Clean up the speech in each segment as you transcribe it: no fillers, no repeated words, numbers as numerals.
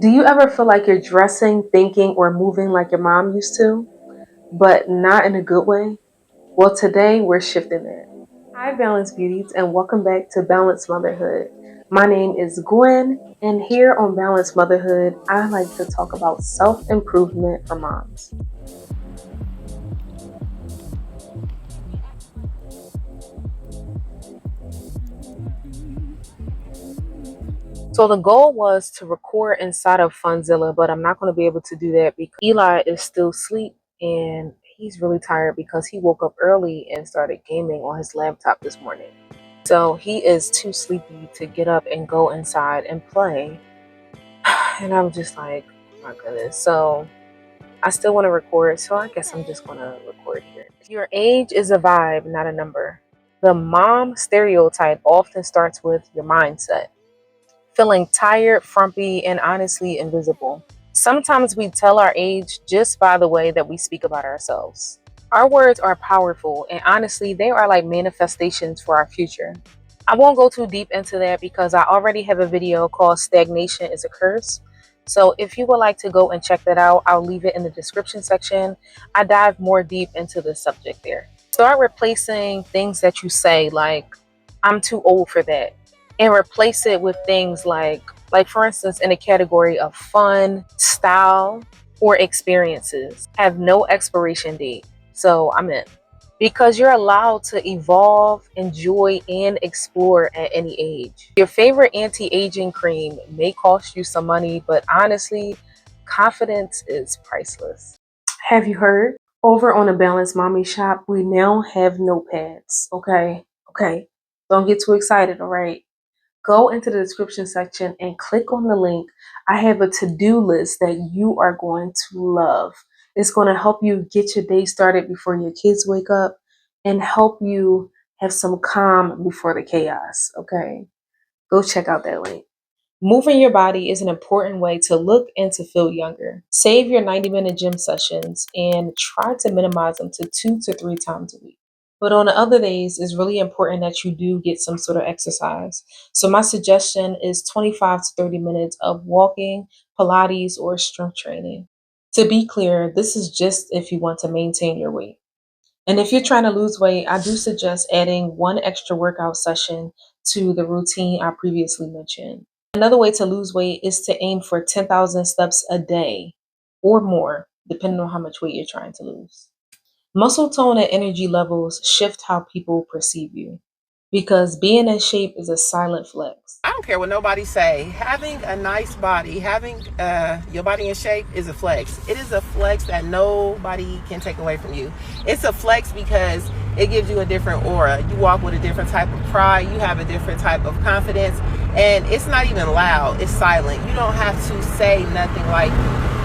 Do you ever feel like you're dressing, thinking, or moving like your mom used to, but not in a good way? Well, today we're shifting that. Hi, Balance Beauties, and welcome back to Balance Motherhood. My name is Gwen, and here on Balance Motherhood, I like to talk about self improvement for moms. So the goal was to record inside of Funzilla, but I'm not going to be able to do that because Eli is still asleep and he's really tired because he woke up early and started gaming on his laptop this morning. So he is too sleepy to get up and go inside and play. And I'm just like, my goodness. So I still want to record, so I guess I'm just going to record here. Your age is a vibe, not a number. The mom stereotype often starts with your mindset. Feeling tired, frumpy, and honestly invisible. Sometimes we tell our age just by the way that we speak about ourselves. Our words are powerful, and honestly, they are like manifestations for our future. I won't go too deep into that because I already have a video called Stagnation is a Curse. So if you would like to go and check that out, I'll leave it in the description section. I dive more deep into the subject there. Start replacing things that you say like, I'm too old for that, and replace it with things like for instance, in a category of fun, style, or experiences. Have no expiration date. So I'm in. Because you're allowed to evolve, enjoy, and explore at any age. Your favorite anti-aging cream may cost you some money, but honestly, confidence is priceless. Have you heard? Over on the Balanced Mommy Shop, we now have notepads. Okay. Don't get too excited, all right? Go into the description section and click on the link. I have a to-do list that you are going to love. It's going to help you get your day started before your kids wake up and help you have some calm before the chaos. Okay, go check out that link. Moving your body is an important way to look and to feel younger. Save your 90-minute gym sessions and try to minimize them to 2 to 3 times a week. But on the other days, it's really important that you do get some sort of exercise. So my suggestion is 25 to 30 minutes of walking, Pilates, or strength training. To be clear, this is just if you want to maintain your weight. And if you're trying to lose weight, I do suggest adding one extra workout session to the routine I previously mentioned. Another way to lose weight is to aim for 10,000 steps a day or more, depending on how much weight you're trying to lose. Muscle tone and energy levels shift how people perceive you because being in shape is a silent flex. I don't care what nobody say. Having a nice body, having your body in shape is a flex. It is a flex that nobody can take away from you. It's a flex because it gives you a different aura. You walk with a different type of pride. You have a different type of confidence. And it's not even loud. It's silent. You don't have to say nothing. Like,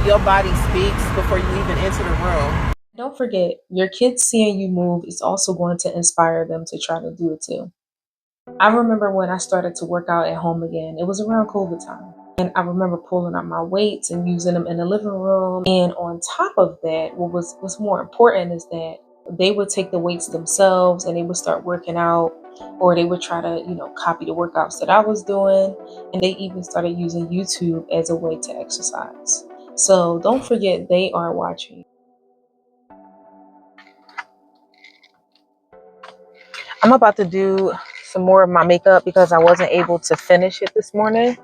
your body speaks before you even enter the room. Don't forget, your kids seeing you move is also going to inspire them to try to do it too. I remember when I started to work out at home again, it was around COVID time. And I remember pulling out my weights and using them in the living room. And on top of that, what's more important is that they would take the weights themselves and they would start working out, or they would try to, copy the workouts that I was doing. And they even started using YouTube as a way to exercise. So don't forget, they are watching. I'm about to do some more of my makeup because I wasn't able to finish it this morning.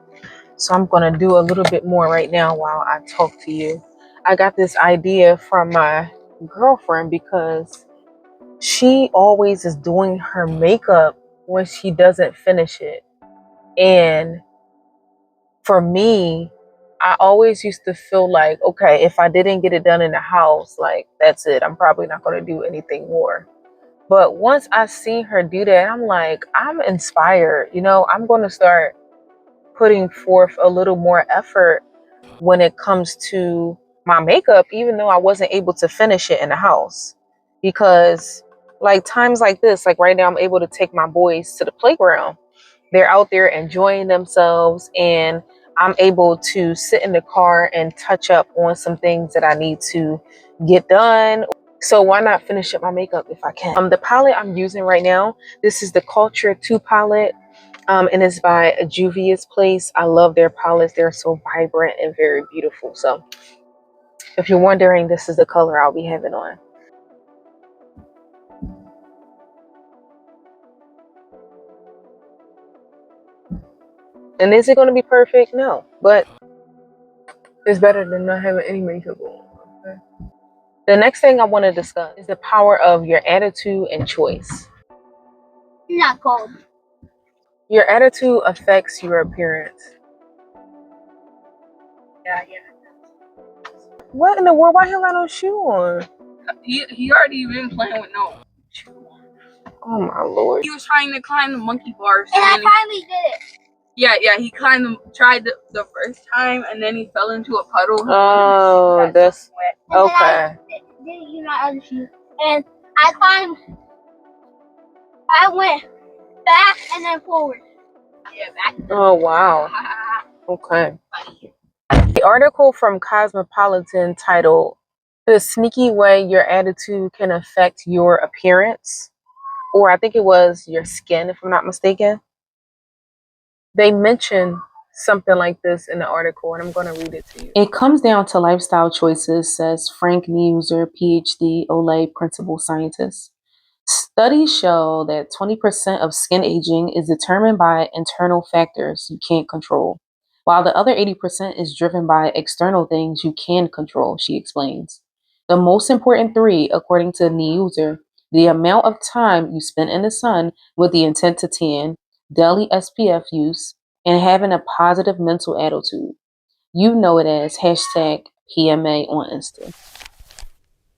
So I'm going to do a little bit more right now while I talk to you. I got this idea from my girlfriend because she always is doing her makeup when she doesn't finish it. And for me, I always used to feel like, okay, if I didn't get it done in the house, like that's it. I'm probably not going to do anything more. But once I seen her do that, I'm like, I'm inspired. I'm going to start putting forth a little more effort when it comes to my makeup, even though I wasn't able to finish it in the house. Because like times like this, like right now, I'm able to take my boys to the playground. They're out there enjoying themselves, and I'm able to sit in the car and touch up on some things that I need to get done. So why not finish up my makeup if I can? The palette I'm using right now, this is the Culture 2 palette. And it's by a Juvia's Place. I love their palettes. They're so vibrant and very beautiful. So if you're wondering, this is the color I'll be having on. And is it going to be perfect? No, but it's better than not having any makeup on. Okay. The next thing I want to discuss is the power of your attitude and choice. Not cold. Your attitude affects your appearance. Yeah. What in the world? Why he got no shoe on? He already been playing with no shoe on. Oh my lord. He was trying to climb the monkey bars. And I finally did it. Yeah, he tried the first time, and then he fell into a puddle. Oh, that's wet. okay. Didn't use my other shoe. And I climbed. I went back and then forward. Yeah, back. Oh wow. Okay. The article from Cosmopolitan titled "The Sneaky Way Your Attitude Can Affect Your Appearance," or I think it was your skin, if I'm not mistaken. They mention something like this in the article, and I'm going to read it to you. It comes down to lifestyle choices, says Frank Muser, PhD, Olay principal scientist. Studies show that 20% of skin aging is determined by internal factors you can't control, while the other 80% is driven by external things you can control, she explains. The most important three, according to Neuser, the amount of time you spend in the sun with the intent to tan, daily SPF use, and having a positive mental attitude. You know it as hashtag PMA on Insta.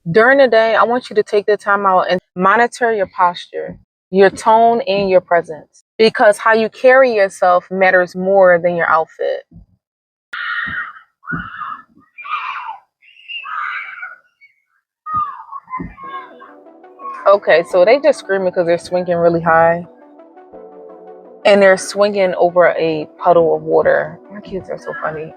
During the day, I want you to take the time out and monitor your posture, your tone, and your presence. Because how you carry yourself matters more than your outfit. Okay, so they just screaming because they're swinging really high. And they're swinging over a puddle of water. My kids are so funny.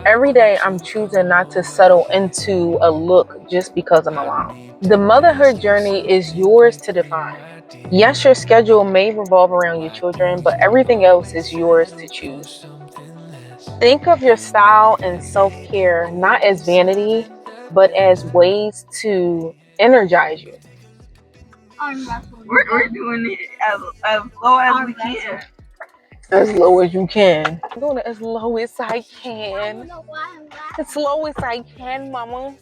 Every day I'm choosing not to settle into a look just because I'm a mom. The motherhood journey is yours to define. Yes, your schedule may revolve around your children, but everything else is yours to choose. Think of your style and self-care not as vanity, but as ways to energize you. We're doing it as low as we can. As low as you can. I'm doing it as low as I can. As low as I can, mama.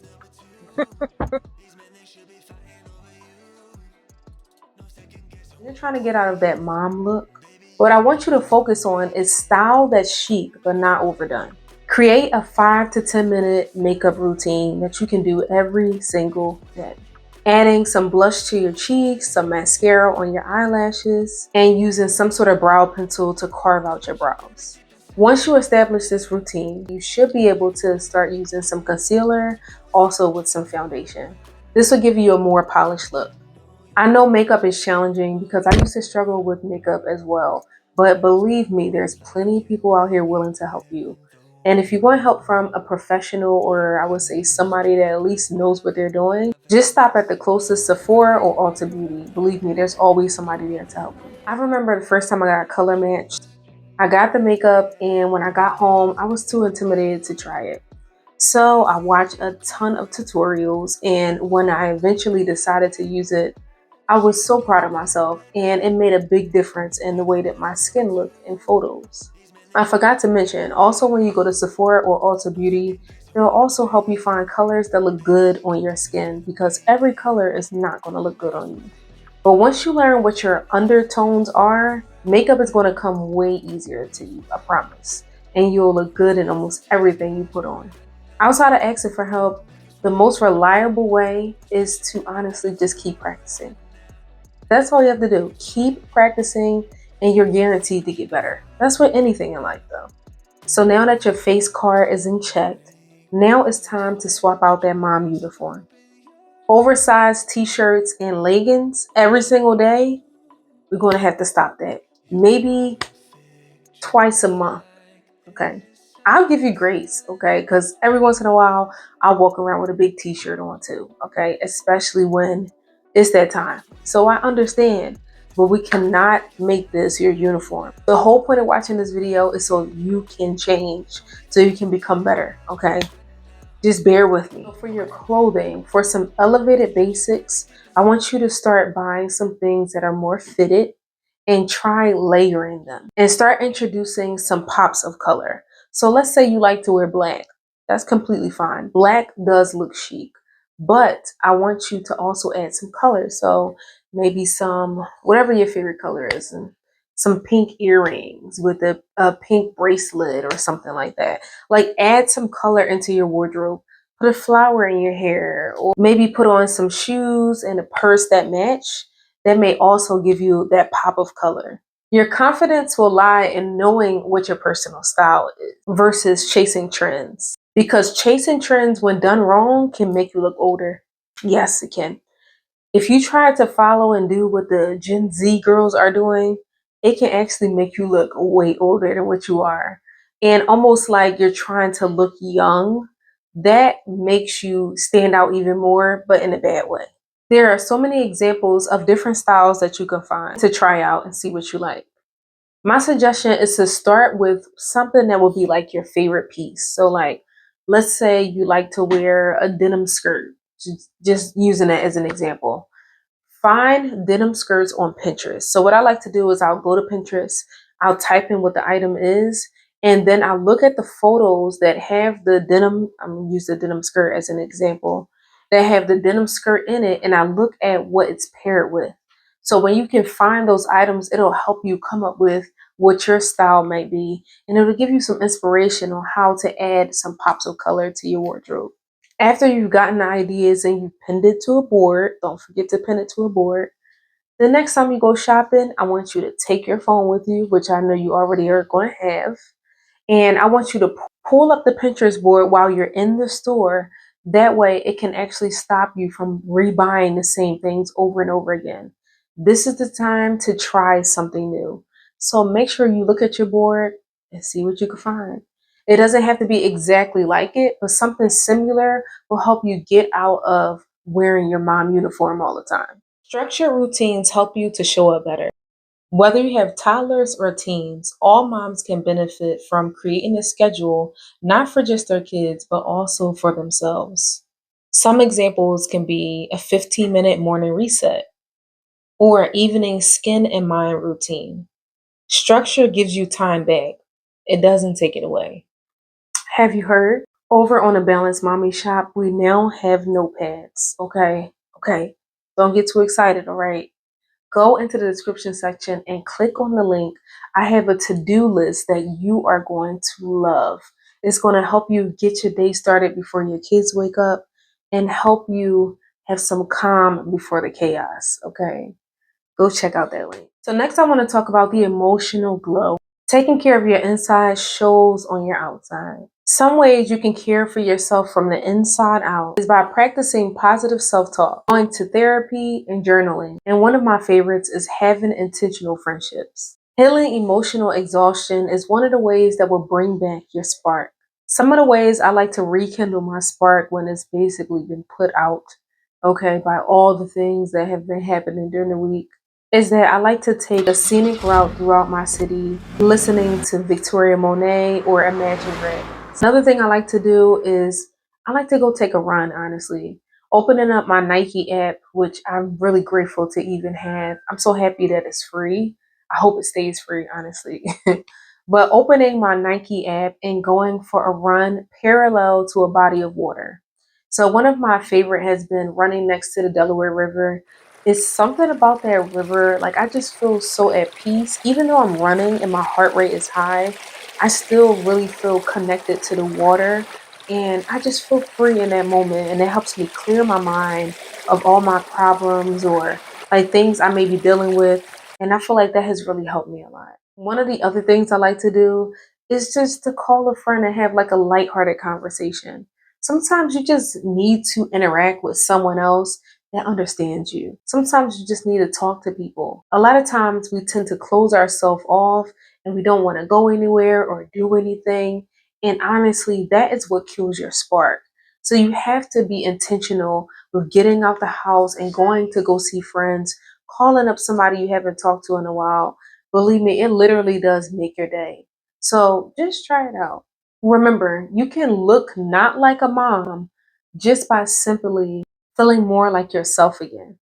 You're trying to get out of that mom look. What I want you to focus on is style that's chic but not overdone. Create a 5 to 10 minute makeup routine that you can do every single day. Adding some blush to your cheeks, some mascara on your eyelashes, and using some sort of brow pencil to carve out your brows. Once you establish this routine, you should be able to start using some concealer, also with some foundation. This will give you a more polished look. I know makeup is challenging because I used to struggle with makeup as well, but believe me, there's plenty of people out here willing to help you. And if you want help from a professional, or I would say somebody that at least knows what they're doing, just stop at the closest Sephora or Ulta Beauty. Believe me, there's always somebody there to help you. I remember the first time I got color matched. I got the makeup, and when I got home, I was too intimidated to try it. So I watched a ton of tutorials, and when I eventually decided to use it, I was so proud of myself, and it made a big difference in the way that my skin looked in photos. I forgot to mention, also when you go to Sephora or Ulta Beauty, they'll also help you find colors that look good on your skin, because every color is not going to look good on you. But once you learn what your undertones are, makeup is going to come way easier to you, I promise. And you'll look good in almost everything you put on. Outside of asking for help, the most reliable way is to honestly just keep practicing. That's all you have to do. Keep practicing and you're guaranteed to get better. That's with anything in life though. So now that your face card is in check, now it's time to swap out that mom uniform. Oversized t-shirts and leggings every single day, we're going to have to stop that. Maybe twice a month, okay? I'll give you grace, okay? Because every once in a while, I'll walk around with a big t-shirt on too, okay? Especially when it's that time. So I understand. but we cannot make this your uniform. The whole point of watching this video is so you can change, so you can become better, okay? Just bear with me. So for your clothing, for some elevated basics, I want you to start buying some things that are more fitted and try layering them and start introducing some pops of color. So let's say you like to wear black. That's completely fine. Black does look chic, but I want you to also add some color. So maybe some, whatever your favorite color is, and some pink earrings with a pink bracelet or something like that. Like add some color into your wardrobe. Put a flower in your hair, or maybe put on some shoes and a purse that match. That may also give you that pop of color. Your confidence will lie in knowing what your personal style is versus chasing trends. Because chasing trends, when done wrong, can make you look older. Yes, it can. If you try to follow and do what the Gen Z girls are doing, it can actually make you look way older than what you are. And almost like you're trying to look young. That makes you stand out even more, but in a bad way. There are so many examples of different styles that you can find to try out and see what you like. My suggestion is to start with something that will be like your favorite piece. So like, let's say you like to wear a denim skirt, just using it as an example. Find denim skirts on Pinterest. So what I like to do is I'll go to Pinterest, I'll type in what the item is, and then I'll look at the photos that have the denim, I'm gonna use the denim skirt as an example, that have the denim skirt in it, and I look at what it's paired with. So when you can find those items, it'll help you come up with what your style might be, and it'll give you some inspiration on how to add some pops of color to your wardrobe. After you've gotten the ideas and you've pinned it to a board, don't forget to pin it to a board. The next time you go shopping, I want you to take your phone with you, which I know you already are going to have. And I want you to pull up the Pinterest board while you're in the store. That way it can actually stop you from rebuying the same things over and over again. This is the time to try something new. So make sure you look at your board and see what you can find. It doesn't have to be exactly like it, but something similar will help you get out of wearing your mom uniform all the time. Structured routines help you to show up better. Whether you have toddlers or teens, all moms can benefit from creating a schedule not for just their kids, but also for themselves. Some examples can be a 15-minute morning reset or evening skin and mind routine. Structure gives you time back, it doesn't take it away. Have you heard? Over on the Balanced Mommy Shop, we now have notepads. Okay. Don't get too excited, all right? Go into the description section and click on the link. I have a to-do list that you are going to love. It's going to help you get your day started before your kids wake up and help you have some calm before the chaos, okay? Go check out that link. So next I want to talk about the emotional glow. Taking care of your inside shows on your outside. Some ways you can care for yourself from the inside out is by practicing positive self-talk, going to therapy, and journaling. And one of my favorites is having intentional friendships. Healing emotional exhaustion is one of the ways that will bring back your spark. Some of the ways I like to rekindle my spark when it's basically been put out, okay, by all the things that have been happening during the week, is that I like to take a scenic route throughout my city, listening to Victoria Monet or Imagine Dragons. Another thing I like to do is I like to go take a run, honestly. Opening up my Nike app, which I'm really grateful to even have. I'm so happy that it's free. I hope it stays free, honestly. But opening my Nike app and going for a run parallel to a body of water. So one of my favorite has been running next to the Delaware River. It's something about that river, like I just feel so at peace. Even though I'm running and my heart rate is high, I still really feel connected to the water. And I just feel free in that moment. And it helps me clear my mind of all my problems or like things I may be dealing with. And I feel like that has really helped me a lot. One of the other things I like to do is just to call a friend and have like a lighthearted conversation. Sometimes you just need to interact with someone else that understands you. Sometimes you just need to talk to people. A lot of times we tend to close ourselves off and we don't want to go anywhere or do anything. And honestly, that is what kills your spark. So you have to be intentional with getting out the house and going to go see friends, calling up somebody you haven't talked to in a while. Believe me, it literally does make your day. So just try it out. Remember, you can look not like a mom just by simply feeling more like yourself again.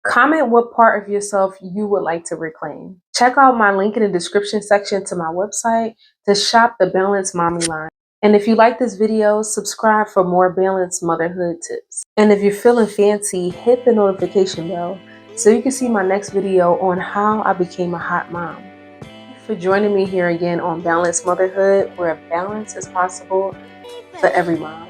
Comment what part of yourself you would like to reclaim. Check out my link in the description section to my website to shop the Balanced Mommy line. And if you like this video, subscribe for more balanced motherhood tips. And if you're feeling fancy, hit the notification bell so you can see my next video on how I became a hot mom. Thanks for joining me here again on Balanced Motherhood, where balance is possible for every mom.